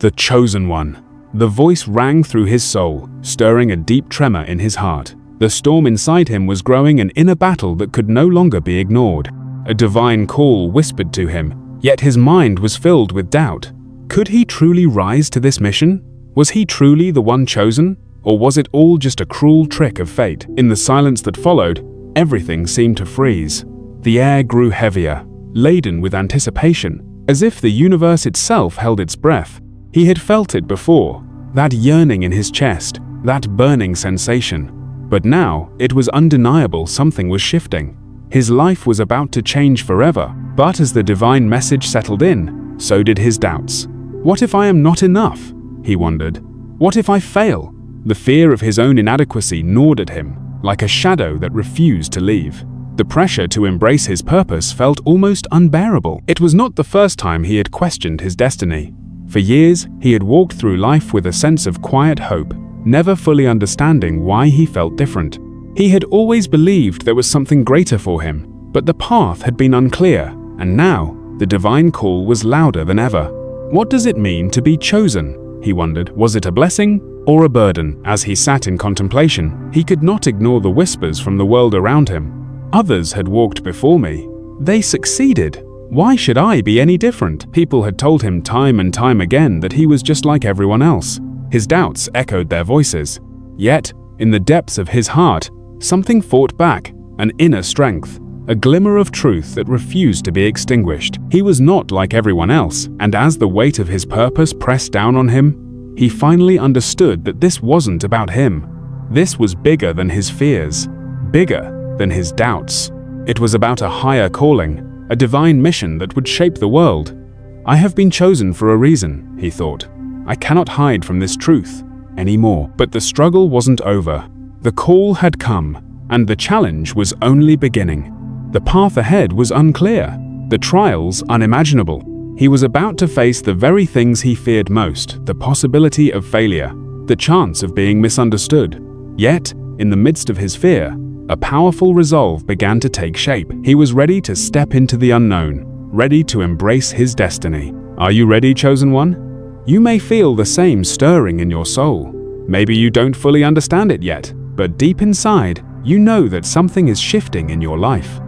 The chosen one. The voice rang through his soul, stirring a deep tremor in his heart. The storm inside him was growing an inner battle that could no longer be ignored. A divine call whispered to him, yet his mind was filled with doubt. Could he truly rise to this mission? Was he truly the one chosen? Or was it all just a cruel trick of fate? In the silence that followed, everything seemed to freeze. The air grew heavier, laden with anticipation, as if the universe itself held its breath. He had felt it before, that yearning in his chest, that burning sensation. But now, it was undeniable something was shifting. His life was about to change forever, but as the divine message settled in, so did his doubts. What if I am not enough? He wondered. What if I fail? The fear of his own inadequacy gnawed at him, like a shadow that refused to leave. The pressure to embrace his purpose felt almost unbearable. It was not the first time he had questioned his destiny. For years, he had walked through life with a sense of quiet hope, never fully understanding why he felt different. He had always believed there was something greater for him, but the path had been unclear, and now, the divine call was louder than ever. What does it mean to be chosen? He wondered. Was it a blessing or a burden? As he sat in contemplation, he could not ignore the whispers from the world around him. Others had walked before me. They succeeded. Why should I be any different? People had told him time and time again that he was just like everyone else. His doubts echoed their voices. Yet, in the depths of his heart, something fought back, an inner strength, a glimmer of truth that refused to be extinguished. He was not like everyone else, and as the weight of his purpose pressed down on him, he finally understood that this wasn't about him. This was bigger than his fears, bigger than his doubts. It was about a higher calling, a divine mission that would shape the world. I have been chosen for a reason, he thought. I cannot hide from this truth anymore. But the struggle wasn't over. The call had come, and the challenge was only beginning. The path ahead was unclear, the trials unimaginable. He was about to face the very things he feared most, the possibility of failure, the chance of being misunderstood. Yet, in the midst of his fear, a powerful resolve began to take shape. He was ready to step into the unknown, ready to embrace his destiny. Are you ready, chosen one? You may feel the same stirring in your soul. Maybe you don't fully understand it yet, but deep inside, you know that something is shifting in your life.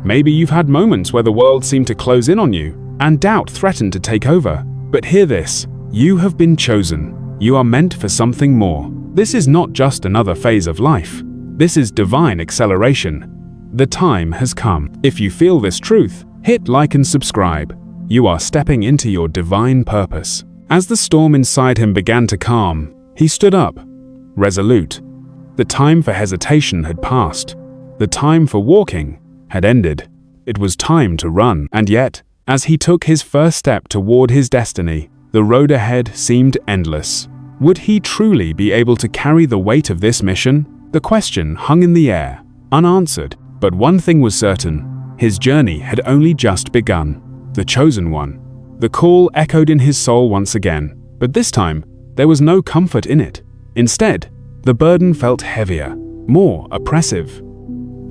Maybe you've had moments where the world seemed to close in on you, and doubt threatened to take over. But hear this, you have been chosen. You are meant for something more. This is not just another phase of life. This is divine acceleration. The time has come. If you feel this truth, hit like and subscribe. You are stepping into your divine purpose. As the storm inside him began to calm, he stood up, resolute. The time for hesitation had passed. The time for walking had ended. It was time to run. And yet, as he took his first step toward his destiny, the road ahead seemed endless. Would he truly be able to carry the weight of this mission? The question hung in the air, unanswered. But one thing was certain, his journey had only just begun. The chosen one. The call echoed in his soul once again, but this time, there was no comfort in it. Instead, the burden felt heavier, more oppressive.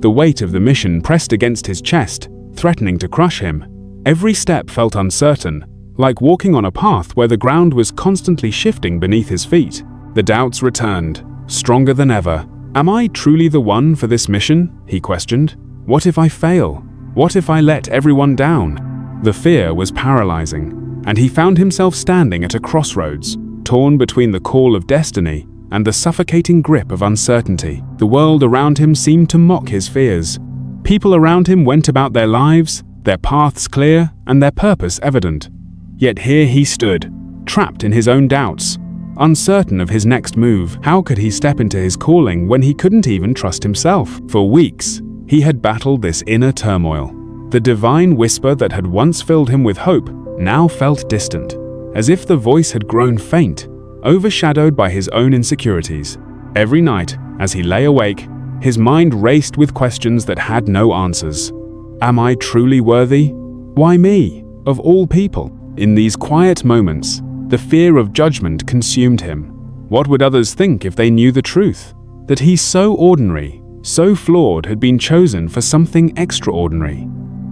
The weight of the mission pressed against his chest, threatening to crush him. Every step felt uncertain, like walking on a path where the ground was constantly shifting beneath his feet. The doubts returned, stronger than ever. Am I truly the one for this mission? He questioned. What if I fail? What if I let everyone down? The fear was paralyzing, and he found himself standing at a crossroads, torn between the call of destiny and the suffocating grip of uncertainty. The world around him seemed to mock his fears. People around him went about their lives, their paths clear and their purpose evident. Yet here he stood, trapped in his own doubts, uncertain of his next move. How could he step into his calling when he couldn't even trust himself? For weeks, he had battled this inner turmoil. The divine whisper that had once filled him with hope now felt distant, as if the voice had grown faint, overshadowed by his own insecurities. Every night, as he lay awake, his mind raced with questions that had no answers. Am I truly worthy? Why me, of all people? In these quiet moments, the fear of judgment consumed him. What would others think if they knew the truth? That he so ordinary, so flawed had been chosen for something extraordinary.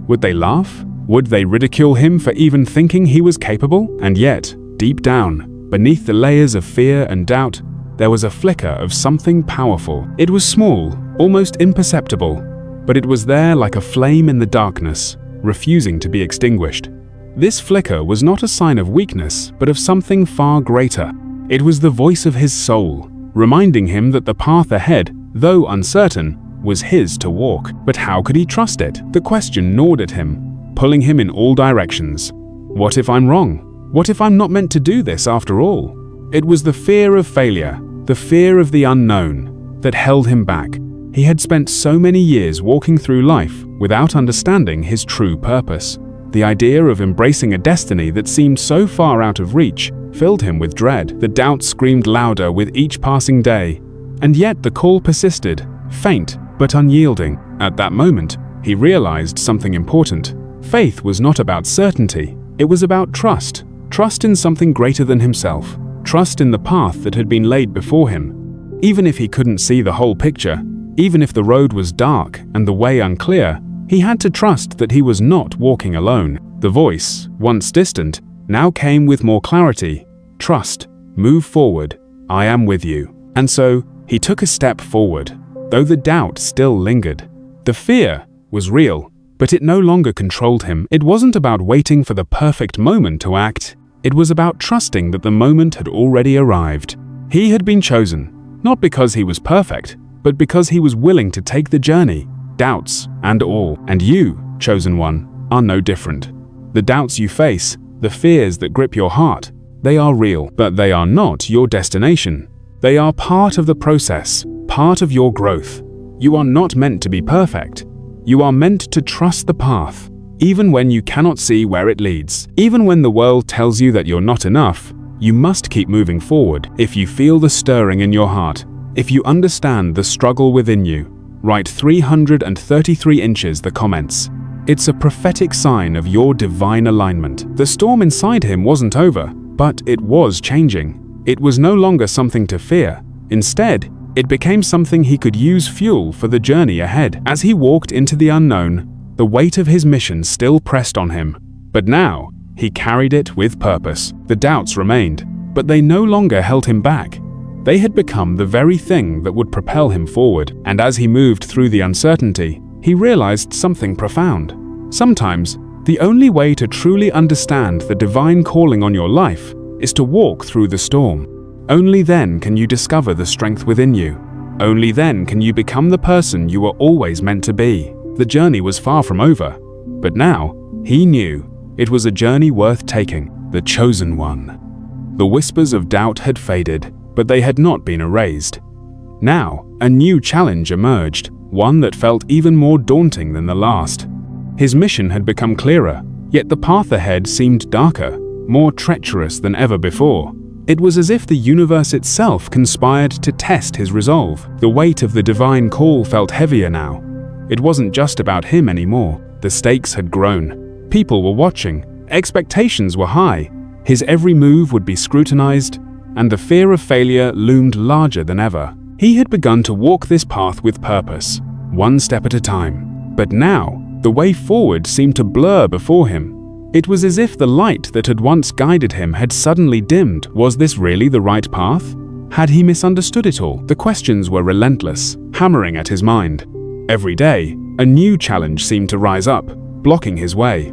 Would they laugh? Would they ridicule him for even thinking he was capable? And yet, Deep down, beneath the layers of fear and doubt, there was a flicker of something powerful. It was small, almost imperceptible, but it was there like a flame in the darkness, refusing to be extinguished. This flicker was not a sign of weakness, but of something far greater. It was the voice of his soul, reminding him that the path ahead, though uncertain, was his to walk. But how could he trust it? The question gnawed at him, pulling him in all directions. What if I'm wrong? What if I'm not meant to do this after all? It was the fear of failure, the fear of the unknown, that held him back. He had spent so many years walking through life without understanding his true purpose. The idea of embracing a destiny that seemed so far out of reach filled him with dread. The doubt screamed louder with each passing day, and yet the call persisted, faint but unyielding. At that moment, he realized something important. Faith was not about certainty, it was about trust. Trust in something greater than himself. Trust in the path that had been laid before him. Even if he couldn't see the whole picture, even if the road was dark and the way unclear, he had to trust that he was not walking alone. The voice, once distant, now came with more clarity. Trust, move forward, I am with you. And so, he took a step forward, though the doubt still lingered. The fear was real, but it no longer controlled him. It wasn't about waiting for the perfect moment to act. It was about trusting that the moment had already arrived. He had been chosen, not because he was perfect, but because he was willing to take the journey, doubts and all. And you, chosen one, are no different. The doubts you face, the fears that grip your heart, they are real, but they are not your destination. They are part of the process, part of your growth. You are not meant to be perfect. You are meant to trust the path, even when you cannot see where it leads. Even when the world tells you that you're not enough, you must keep moving forward. If you feel the stirring in your heart, if you understand the struggle within you, write 333 inches the comments. It's a prophetic sign of your divine alignment. The storm inside him wasn't over, but it was changing. It was no longer something to fear. Instead, it became something he could use fuel for the journey ahead. As he walked into the unknown, the weight of his mission still pressed on him. But now, he carried it with purpose. The doubts remained, but they no longer held him back. They had become the very thing that would propel him forward. And as he moved through the uncertainty, he realized something profound. Sometimes, the only way to truly understand the divine calling on your life is to walk through the storm. Only then can you discover the strength within you. Only then can you become the person you were always meant to be. The journey was far from over, but now he knew it was a journey worth taking, the chosen one. The whispers of doubt had faded, but they had not been erased. Now, a new challenge emerged, one that felt even more daunting than the last. His mission had become clearer, yet the path ahead seemed darker, more treacherous than ever before. It was as if the universe itself conspired to test his resolve. The weight of the divine call felt heavier now. It wasn't just about him anymore. The stakes had grown. People were watching. Expectations were high. His every move would be scrutinized, and the fear of failure loomed larger than ever. He had begun to walk this path with purpose, one step at a time. But now, the way forward seemed to blur before him. It was as if the light that had once guided him had suddenly dimmed. Was this really the right path? Had he misunderstood it all? The questions were relentless, hammering at his mind. Every day, a new challenge seemed to rise up, blocking his way.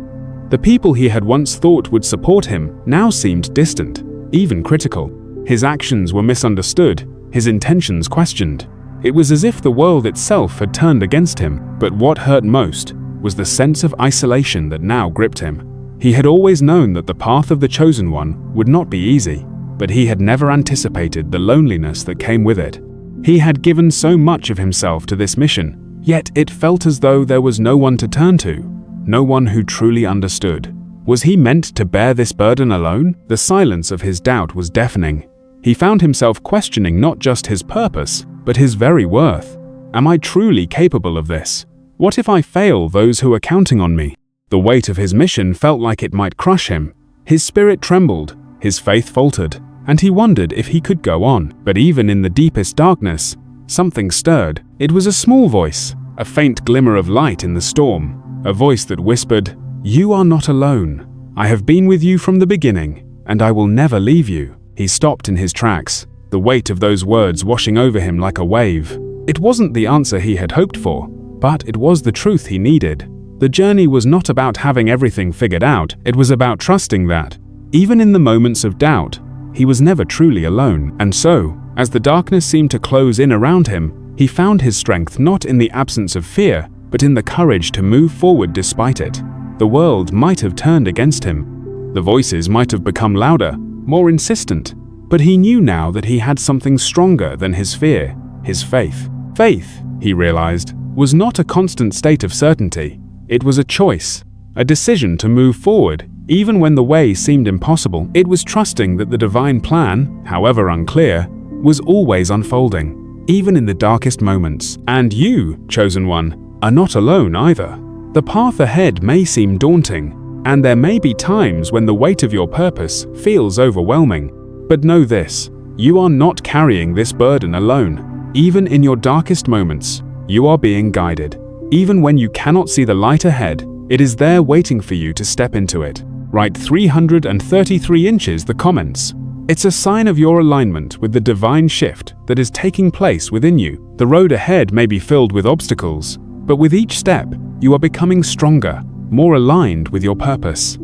The people he had once thought would support him now seemed distant, even critical. His actions were misunderstood, his intentions questioned. It was as if the world itself had turned against him. But what hurt most was the sense of isolation that now gripped him. He had always known that the path of the chosen one would not be easy, but he had never anticipated the loneliness that came with it. He had given so much of himself to this mission, yet it felt as though there was no one to turn to, no one who truly understood. Was he meant to bear this burden alone? The silence of his doubt was deafening. He found himself questioning not just his purpose, but his very worth. Am I truly capable of this? What if I fail those who are counting on me? The weight of his mission felt like it might crush him. His spirit trembled, his faith faltered, and he wondered if he could go on. But even in the deepest darkness, something stirred. It was a small voice, a faint glimmer of light in the storm, a voice that whispered, "You are not alone. I have been with you from the beginning. and I will never leave you." He stopped in his tracks, the weight of those words washing over him like a wave. It wasn't the answer he had hoped for, but it was the truth he needed. The journey was not about having everything figured out, it was about trusting that, even in the moments of doubt, he was never truly alone. And so, as the darkness seemed to close in around him, he found his strength not in the absence of fear, but in the courage to move forward despite it. The world might have turned against him. The voices might have become louder, more insistent, but he knew now that he had something stronger than his fear, his faith. Faith, he realized, was not a constant state of certainty. It was a choice, a decision to move forward, even when the way seemed impossible. It was trusting that the divine plan, however unclear, was always unfolding, even in the darkest moments. And you, chosen one, are not alone either. The path ahead may seem daunting, and there may be times when the weight of your purpose feels overwhelming. But know this, you are not carrying this burden alone. Even in your darkest moments, you are being guided. Even when you cannot see the light ahead, it is there waiting for you to step into it. Write 333 inches the comments. It's a sign of your alignment with the divine shift that is taking place within you. The road ahead may be filled with obstacles, but with each step, you are becoming stronger, more aligned with your purpose.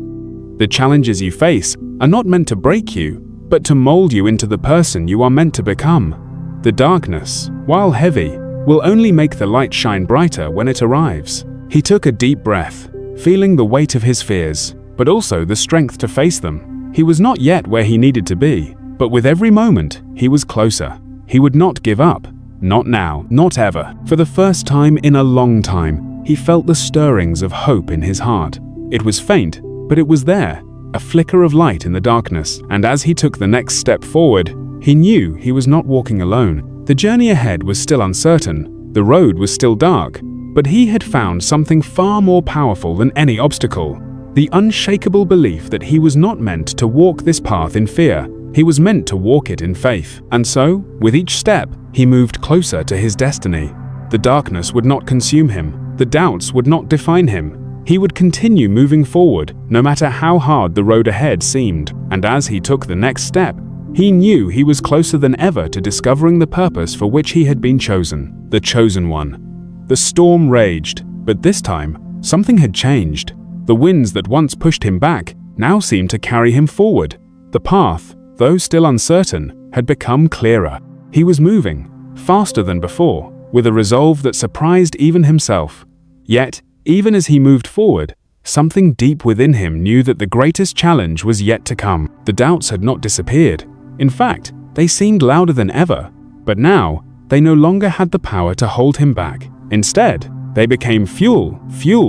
The challenges you face are not meant to break you, but to mold you into the person you are meant to become. The darkness, while heavy, will only make the light shine brighter when it arrives. He took a deep breath, feeling the weight of his fears, but also the strength to face them. He was not yet where he needed to be, but with every moment, he was closer. He would not give up. Not now, not ever. For the first time in a long time, he felt the stirrings of hope in his heart. It was faint, but it was there, a flicker of light in the darkness. And as he took the next step forward, he knew he was not walking alone. The journey ahead was still uncertain, the road was still dark, but he had found something far more powerful than any obstacle. The unshakable belief that he was not meant to walk this path in fear, he was meant to walk it in faith. And so, with each step, he moved closer to his destiny. The darkness would not consume him, the doubts would not define him. He would continue moving forward, no matter how hard the road ahead seemed. And as he took the next step, he knew he was closer than ever to discovering the purpose for which he had been chosen, the chosen one. The storm raged, but this time, something had changed. The winds that once pushed him back now seemed to carry him forward. The path, though still uncertain, had become clearer. He was moving, faster than before, with a resolve that surprised even himself. Yet, even as he moved forward, something deep within him knew that the greatest challenge was yet to come. The doubts had not disappeared. In fact, they seemed louder than ever. But now, they no longer had the power to hold him back. Instead, they became fuel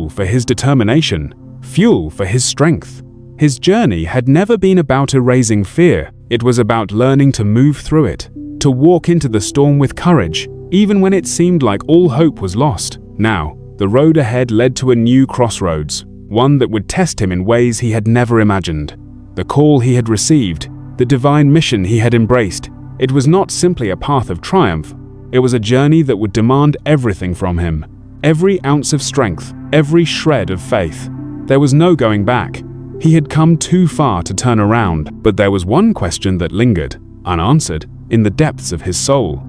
for his determination, fuel for his strength. His journey had never been about erasing fear. It was about learning to move through it, to walk into the storm with courage, even when it seemed like all hope was lost. Now, the road ahead led to a new crossroads, one that would test him in ways he had never imagined. The call he had received, the divine mission he had embraced, it was not simply a path of triumph. It was a journey that would demand everything from him. Every ounce of strength, every shred of faith. There was no going back. He had come too far to turn around, but there was one question that lingered, unanswered, in the depths of his soul.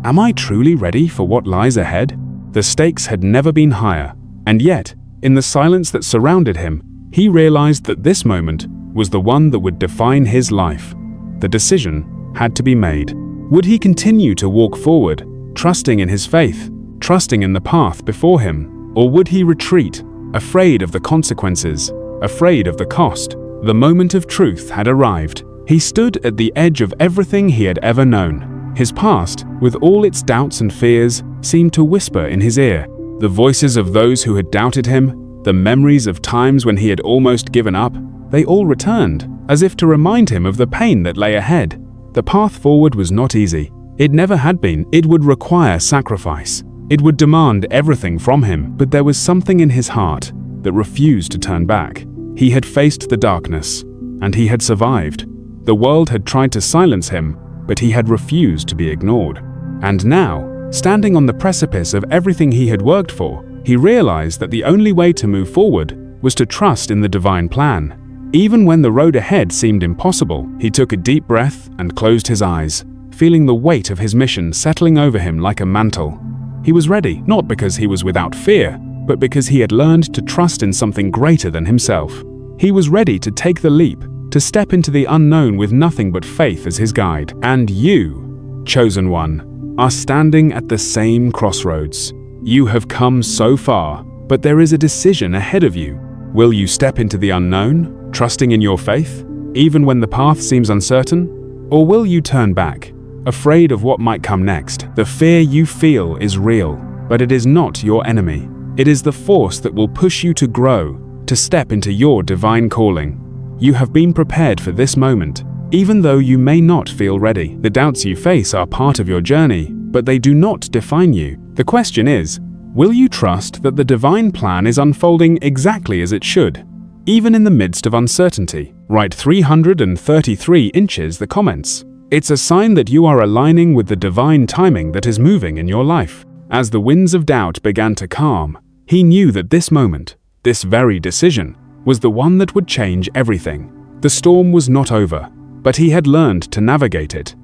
Am I truly ready for what lies ahead? The stakes had never been higher, and yet, in the silence that surrounded him, he realized that this moment was the one that would define his life. The decision had to be made. Would he continue to walk forward, trusting in his faith, trusting in the path before him, or would he retreat, afraid of the consequences, afraid of the cost? The moment of truth had arrived. He stood at the edge of everything he had ever known. His past, with all its doubts and fears, seemed to whisper in his ear. The voices of those who had doubted him, the memories of times when he had almost given up, they all returned, as if to remind him of the pain that lay ahead. The path forward was not easy. It never had been. It would require sacrifice. It would demand everything from him, but there was something in his heart that refused to turn back. He had faced the darkness, and he had survived. The world had tried to silence him, but he had refused to be ignored. And now, standing on the precipice of everything he had worked for, he realized that the only way to move forward was to trust in the divine plan. Even when the road ahead seemed impossible, he took a deep breath and closed his eyes, feeling the weight of his mission settling over him like a mantle. He was ready, not because he was without fear, but because he had learned to trust in something greater than himself. He was ready to take the leap, to step into the unknown with nothing but faith as his guide. And you, chosen one, are standing at the same crossroads. You have come so far, but there is a decision ahead of you. Will you step into the unknown, trusting in your faith, even when the path seems uncertain? Or will you turn back, afraid of what might come next? The fear you feel is real, but it is not your enemy. It is the force that will push you to grow, to step into your divine calling. You have been prepared for this moment, even though you may not feel ready. The doubts you face are part of your journey, but they do not define you. The question is, will you trust that the divine plan is unfolding exactly as it should, even in the midst of uncertainty? Write 333 inches the comments. It's a sign that you are aligning with the divine timing that is moving in your life. As the winds of doubt began to calm, he knew that this moment, this very decision, was the one that would change everything. The storm was not over, but he had learned to navigate it.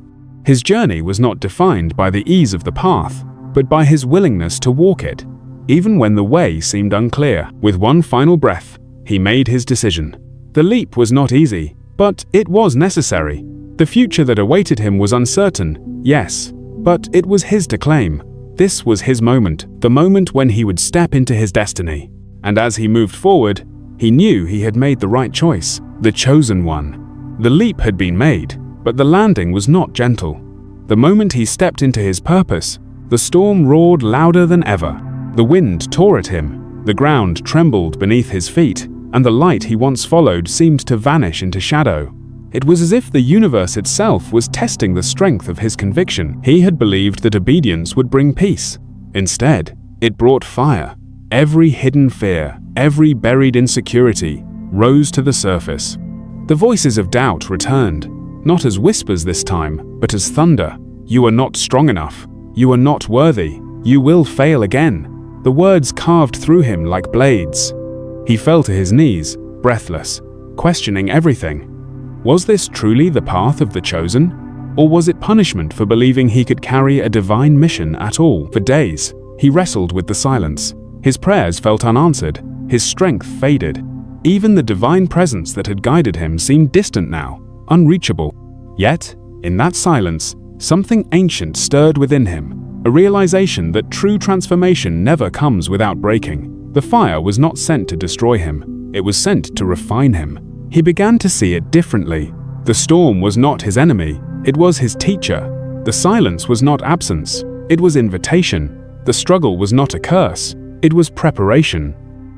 His journey was not defined by the ease of the path, but by his willingness to walk it, even when the way seemed unclear. With one final breath, he made his decision. The leap was not easy, but it was necessary. The future that awaited him was uncertain, yes, but it was his to claim. This was his moment, the moment when he would step into his destiny. And as he moved forward, he knew he had made the right choice, the chosen one. The leap had been made, but the landing was not gentle. The moment he stepped into his purpose, the storm roared louder than ever. The wind tore at him, the ground trembled beneath his feet, and the light he once followed seemed to vanish into shadow. It was as if the universe itself was testing the strength of his conviction. He had believed that obedience would bring peace. Instead, it brought fire. Every hidden fear, every buried insecurity, rose to the surface. The voices of doubt returned, not as whispers this time, but as thunder. You are not strong enough. You are not worthy. You will fail again. The words carved through him like blades. He fell to his knees, breathless, questioning everything. Was this truly the path of the chosen? Or was it punishment for believing he could carry a divine mission at all? For days, he wrestled with the silence. His prayers felt unanswered. His strength faded. Even the divine presence that had guided him seemed distant now, unreachable. Yet, in that silence, something ancient stirred within him, a realization that true transformation never comes without breaking. The fire was not sent to destroy him. It was sent to refine him. He began to see it differently. The storm was not his enemy, it was his teacher. The silence was not absence, it was invitation. The struggle was not a curse, it was preparation.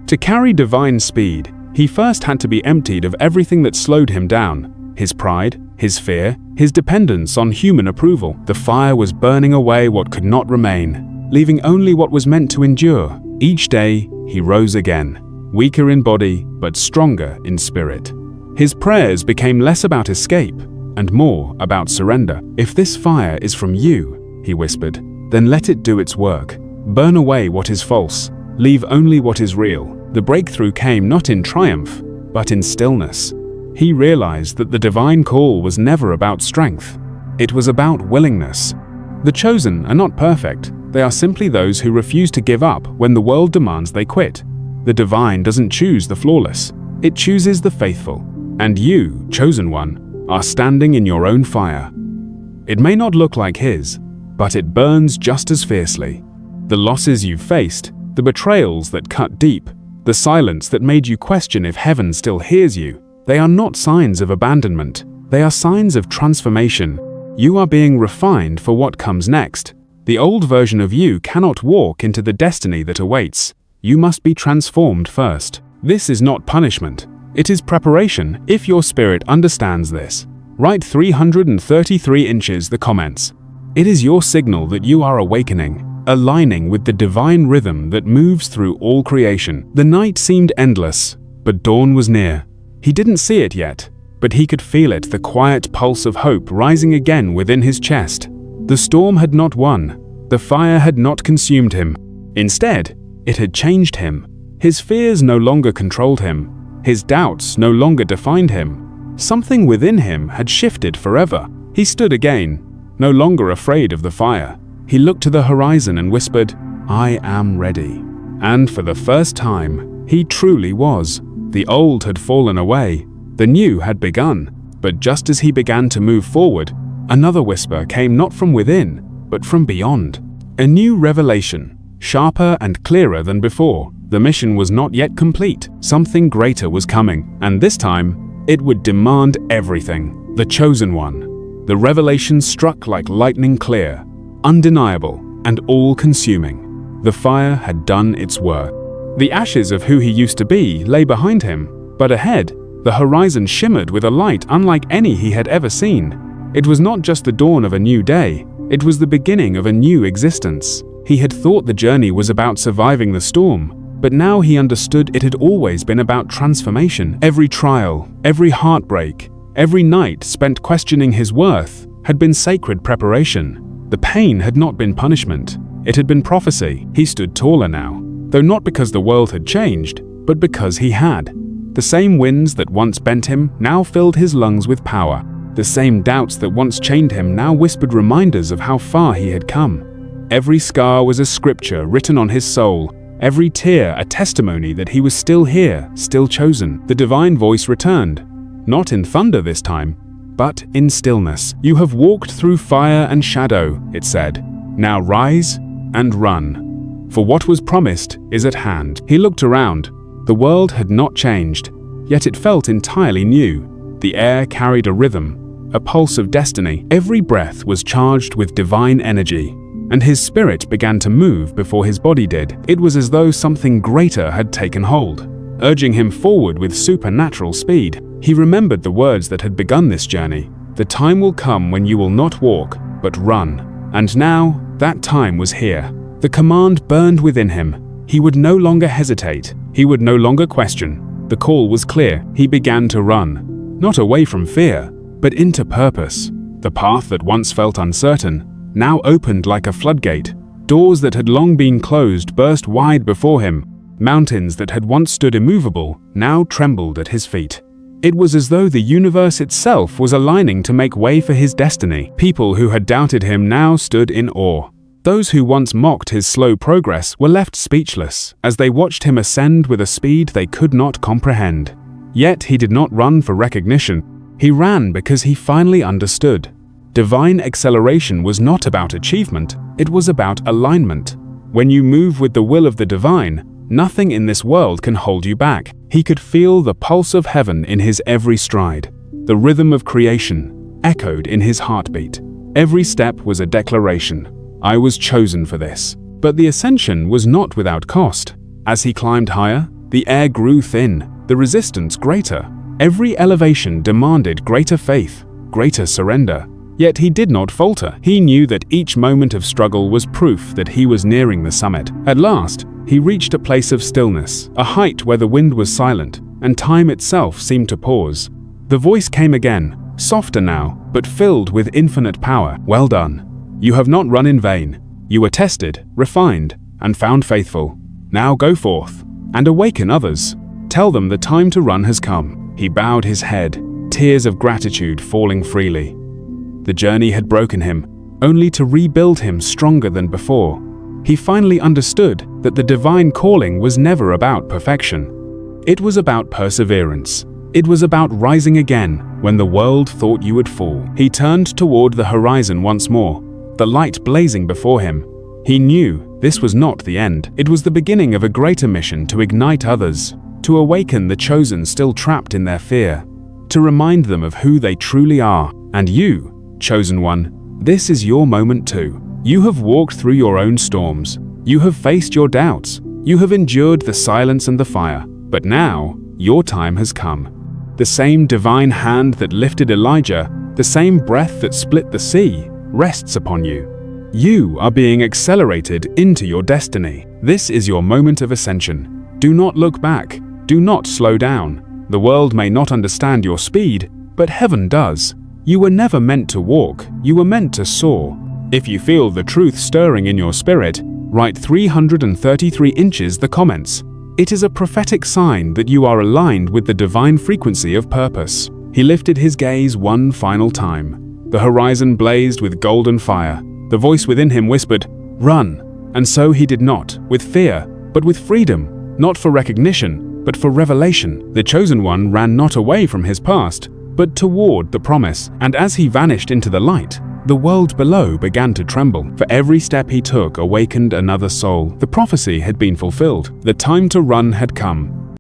To carry divine speed, he first had to be emptied of everything that slowed him down. His pride, his fear, his dependence on human approval. The fire was burning away what could not remain, leaving only what was meant to endure. Each day, he rose again, weaker in body, but stronger in spirit. His prayers became less about escape and more about surrender. If this fire is from you, he whispered, then let it do its work. Burn away what is false, leave only what is real. The breakthrough came not in triumph, but in stillness. He realized that the divine call was never about strength. It was about willingness. The chosen are not perfect. They are simply those who refuse to give up when the world demands they quit. The divine doesn't choose the flawless. It chooses the faithful. And you, chosen one, are standing in your own fire. It may not look like his, but it burns just as fiercely. The losses you've faced, the betrayals that cut deep, the silence that made you question if heaven still hears you, they are not signs of abandonment. They are signs of transformation. You are being refined for what comes next. The old version of you cannot walk into the destiny that awaits. You must be transformed first. This is not punishment. It is preparation if your spirit understands this. Write 333 inches the comments. It is your signal that you are awakening, aligning with the divine rhythm that moves through all creation. The night seemed endless, but dawn was near. He didn't see it yet, but he could feel it, the quiet pulse of hope rising again within his chest. The storm had not won. The fire had not consumed him. Instead, it had changed him. His fears no longer controlled him. His doubts no longer defined him. Something within him had shifted forever. He stood again, no longer afraid of the fire. He looked to the horizon and whispered, "I am ready." And for the first time, he truly was. The old had fallen away. The new had begun. But just as he began to move forward, another whisper came not from within, but from beyond. A new revelation, sharper and clearer than before. The mission was not yet complete. Something greater was coming, and this time, it would demand everything. The chosen one. The revelation struck like lightning clear, undeniable, and all-consuming. The fire had done its work. The ashes of who he used to be lay behind him, but ahead, the horizon shimmered with a light unlike any he had ever seen. It was not just the dawn of a new day, it was the beginning of a new existence. He had thought the journey was about surviving the storm, but now he understood it had always been about transformation. Every trial, every heartbreak, every night spent questioning his worth had been sacred preparation. The pain had not been punishment, it had been prophecy. He stood taller now, though not because the world had changed, but because he had. The same winds that once bent him now filled his lungs with power. The same doubts that once chained him now whispered reminders of how far he had come. Every scar was a scripture written on his soul, every tear a testimony that he was still here, still chosen. The divine voice returned, not in thunder this time, but in stillness. "You have walked through fire and shadow," it said. "Now rise and run, for what was promised is at hand." He looked around. The world had not changed, yet it felt entirely new. The air carried a rhythm, a pulse of destiny. Every breath was charged with divine energy, and his spirit began to move before his body did. It was as though something greater had taken hold, urging him forward with supernatural speed. He remembered the words that had begun this journey. "The time will come when you will not walk, but run." And now, that time was here. The command burned within him. He would no longer hesitate. He would no longer question. The call was clear. He began to run, not away from fear, but into purpose. The path that once felt uncertain now opened like a floodgate. Doors that had long been closed burst wide before him. Mountains that had once stood immovable now trembled at his feet. It was as though the universe itself was aligning to make way for his destiny. People who had doubted him now stood in awe. Those who once mocked his slow progress were left speechless as they watched him ascend with a speed they could not comprehend. Yet he did not run for recognition. He ran because he finally understood. Divine acceleration was not about achievement, it was about alignment. When you move with the will of the divine, nothing in this world can hold you back. He could feel the pulse of heaven in his every stride. The rhythm of creation echoed in his heartbeat. Every step was a declaration. I was chosen for this. But the ascension was not without cost. As he climbed higher, the air grew thin, the resistance greater. Every elevation demanded greater faith, greater surrender. Yet he did not falter. He knew that each moment of struggle was proof that he was nearing the summit. At last, he reached a place of stillness, a height where the wind was silent, and time itself seemed to pause. The voice came again, softer now, but filled with infinite power. "Well done. You have not run in vain. You were tested, refined, and found faithful. Now go forth, and awaken others. Tell them the time to run has come." He bowed his head, tears of gratitude falling freely. The journey had broken him, only to rebuild him stronger than before. He finally understood that the divine calling was never about perfection. It was about perseverance. It was about rising again when the world thought you would fall. He turned toward the horizon once more, the light blazing before him. He knew this was not the end. It was the beginning of a greater mission to ignite others, to awaken the chosen still trapped in their fear, to remind them of who they truly are. And you, chosen one, this is your moment too. You have walked through your own storms. You have faced your doubts. You have endured the silence and the fire. But now, your time has come. The same divine hand that lifted Elijah, the same breath that split the sea, rests upon you. You are being accelerated into your destiny. This is your moment of ascension. Do not look back. Do not slow down. The world may not understand your speed, but heaven does. You were never meant to walk. You were meant to soar. If you feel the truth stirring in your spirit, write 333 inches the comments. It is a prophetic sign that you are aligned with the divine frequency of purpose. He lifted his gaze one final time. The horizon blazed with golden fire. The voice within him whispered, "Run." And so he did not, with fear, but with freedom, not for recognition, but for revelation. The chosen one ran not away from his past, but toward the promise, and as he vanished into the light, the world below began to tremble. For every step he took awakened another soul. The prophecy had been fulfilled. The time to run had come.